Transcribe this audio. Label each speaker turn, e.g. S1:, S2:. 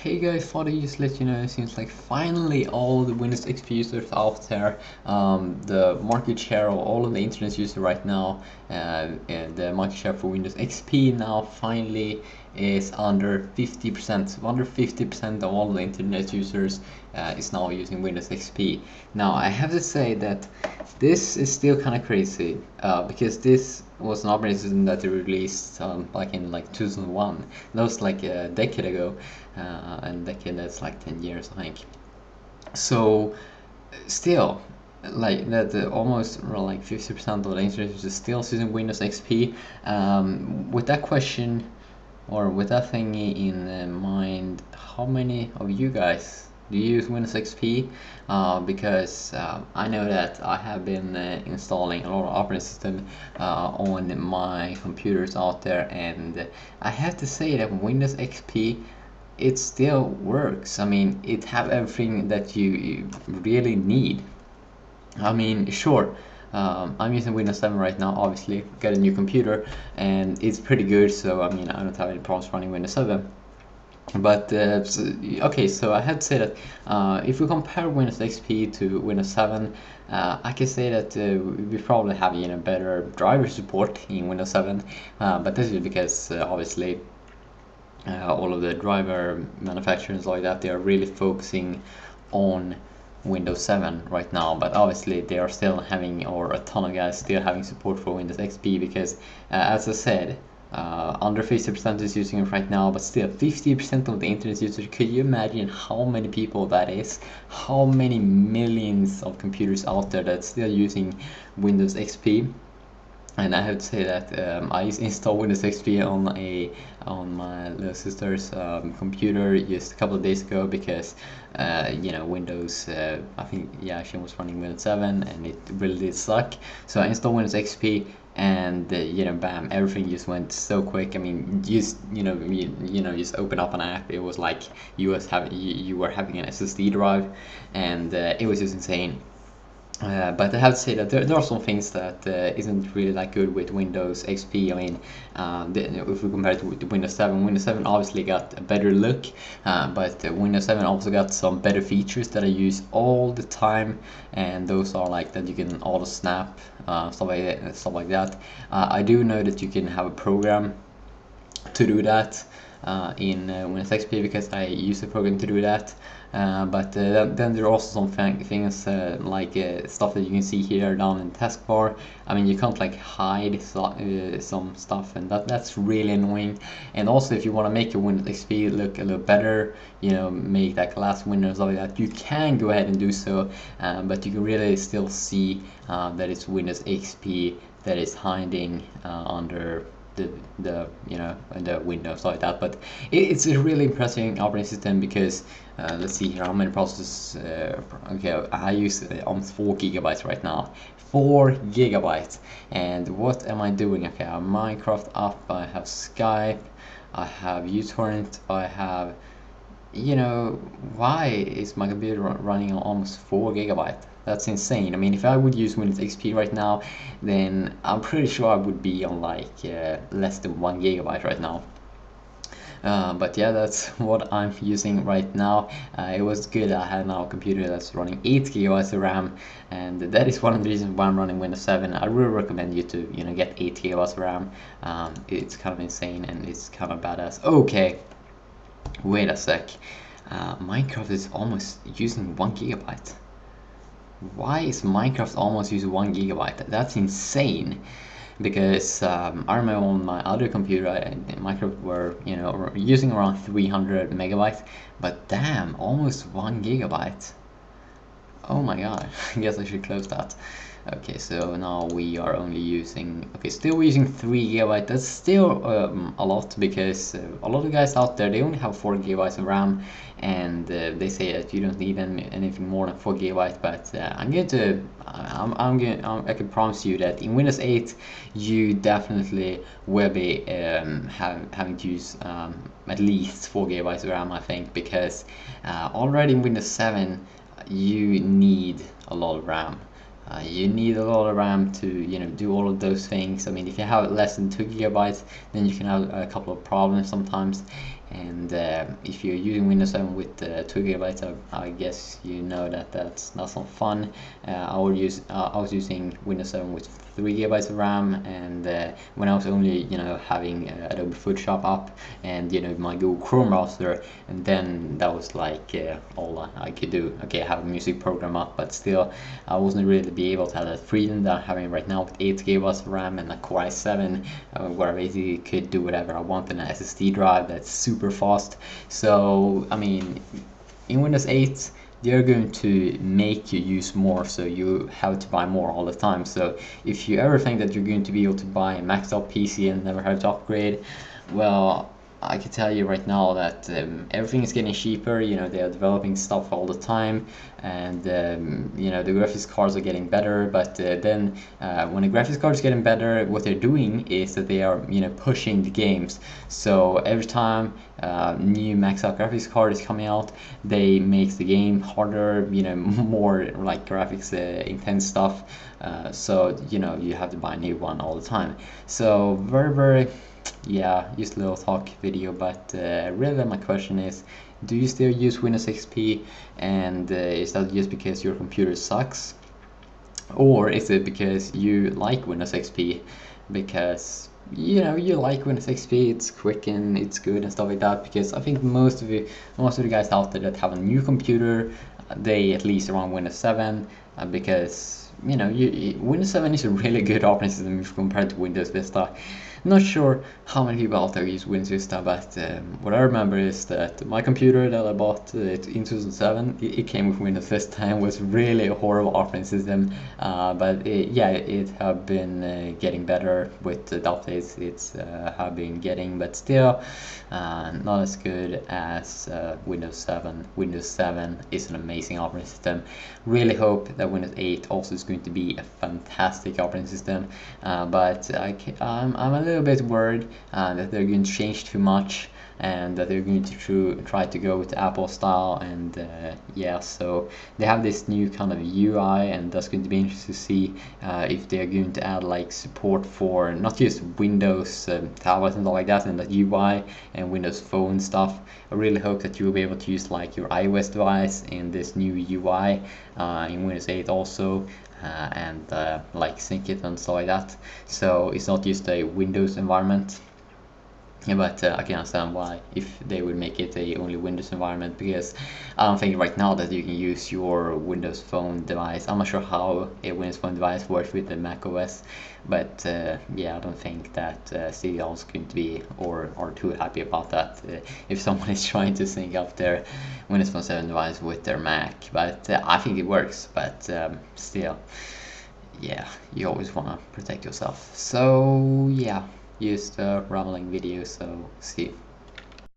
S1: Hey guys, thought I'd just let you know, it seems like finally all the Windows XP users out there, the market share of all of the internet users right now, and the market share for Windows XP now finally is under 50%. So under 50% of all the internet users is now using Windows XP. Now I have to say that this is still kind of crazy because this was an operating system that they released back in like 2001. That was like a decade ago, and decade that's like 10 years, I think. So still, like that, almost like 50% of the internet is still using Windows XP. With that question, or with that thing in mind, how many of you guys do you use Windows XP? Because I know that I have been installing a lot of operating system on my computers out there, and I have to say that Windows XP, it still works. I mean, it have everything that you really need. I mean, sure, I'm using Windows 7 right now, obviously, got a new computer, and it's pretty good, so I mean, I don't have any problems running Windows 7. But, okay, so I had to say that if we compare Windows XP to Windows 7, I can say that we probably have, better driver support in Windows 7, but this is because, obviously, all of the driver manufacturers like that, they are really focusing on Windows 7 right now, but obviously they are still having, or a ton of guys still having support for Windows XP because, as I said, under 50% is using it right now, but still 50% of the internet users. Could you imagine how many people that is? How many millions of computers out there that's still using Windows XP? And I have to say that I installed Windows XP on my little sister's computer just a couple of days ago because Windows, I think, yeah, she was running Windows 7 and it really did suck. So I installed Windows XP, and bam, everything just went so quick. I mean, just open up an app, it was like you were having an SSD drive, and it was just insane. But I have to say that there are some things that isn't really that good with Windows XP. I mean, if we compare it to Windows 7, Windows 7 obviously got a better look, but Windows 7 also got some better features that I use all the time, and those are like that you can auto snap, stuff like that. I do know that you can have a program to do that in Windows XP because I use the program to do that. But then there are also some things like stuff that you can see here down in the taskbar. I mean, you can't like hide some stuff, and that's really annoying. And also, if you want to make your Windows XP look a little better, make that glass window and stuff like that, you can go ahead and do so. But you can really still see that it's Windows XP that is hiding under the Windows like that. But it's a really impressive operating system because let's see here how many processors. Okay, I use almost 4 GB right now. 4 GB. And what am I doing? Okay, I have Minecraft up, I have Skype, I have uTorrent, I have, why is my computer running on almost 4 GB? That's insane. I mean, if I would use Windows XP right now, then I'm pretty sure I would be on like less than 1 GB right now. But yeah, that's what I'm using right now. It was good. I have now a computer that's running 8 GB of RAM, and that is one of the reasons why I'm running Windows 7. I really recommend you to get 8 GB of RAM. It's kind of insane and it's kind of badass. Okay, wait a sec. Minecraft is almost using 1 GB. Why is Minecraft almost using 1 GB? That's insane. Because I remember on my other computer, Minecraft were using around 300 megabytes, but damn, almost 1 GB. Oh my god, I guess I should close that. Okay, so now we are only using, okay, still we're using 3 GB. That's still a lot because a lot of guys out there, they only have 4 GB of RAM, and they say that you don't need anything more than 4 GB. But I can promise you that in Windows 8, you definitely will be having to use at least 4 GB of RAM, I think, because already in Windows 7, you need a lot of RAM. You need a lot of RAM to do all of those things. I mean, if you have less than 2 GB, then you can have a couple of problems sometimes. And if you're using Windows 7 with 2 gigabytes, I guess you know that that's not so fun. I was using Windows 7 with 3 gigabytes of RAM, and when I was only having Adobe Photoshop up and my Google Chrome browser, and then that was like all I could do. Okay, I have a music program up, but still I wasn't really be able to have that freedom that I'm having right now with 8 gigabytes of RAM and a Core i7, where I basically could do whatever I want in an SSD drive that's super fast. So I mean, in Windows 8 they're going to make you use more, so you have to buy more all the time. So if you ever think that you're going to be able to buy a maxed out PC and never have to upgrade, well, I can tell you right now that everything is getting cheaper. They are developing stuff all the time, and the graphics cards are getting better. But then when the graphics cards are getting better, what they're doing is that they are pushing the games. So every time new max out graphics card is coming out, they make the game harder, more like graphics intense stuff. So you have to buy a new one all the time. So very, yeah, just a little talk video, but really my question is, do you still use Windows XP, and is that just because your computer sucks, or is it because you like Windows XP because you like Windows XP, it's quick and it's good and stuff like that? Because I think most of the guys out there that have a new computer, they at least run Windows 7, because Windows 7 is a really good operating system if compared to Windows Vista. Not sure how many people out there use Windows Vista, but what I remember is that my computer that I bought in 2007, it came with Windows Vista and was really a horrible operating system. But it have been getting better with the updates. It's have been getting, but still not as good as Windows 7. Windows 7 is an amazing operating system. Really hope that Windows 8 also is going to be a fantastic operating system, but I'm a little bit worried that they're going to change too much, and that they're going to try to go with Apple style, and so they have this new kind of UI, and that's going to be interesting to see if they're going to add like support for not just Windows tablets and all like that, and that UI and Windows Phone stuff. I really hope that you'll be able to use like your iOS device in this new UI in Windows 8 also, and like sync it and stuff like that, so it's not just a Windows environment. Yeah, but I can understand why if they would make it a only Windows environment, because I don't think right now that you can use your Windows Phone device. I'm not sure how a Windows Phone device works with the Mac OS, but I don't think that CDL is going to be or are too happy about that if someone is trying to sync up their Windows Phone 7 device with their Mac. But I think it works, but still, yeah, you always want to protect yourself. So yeah, just a rambling video, so see you.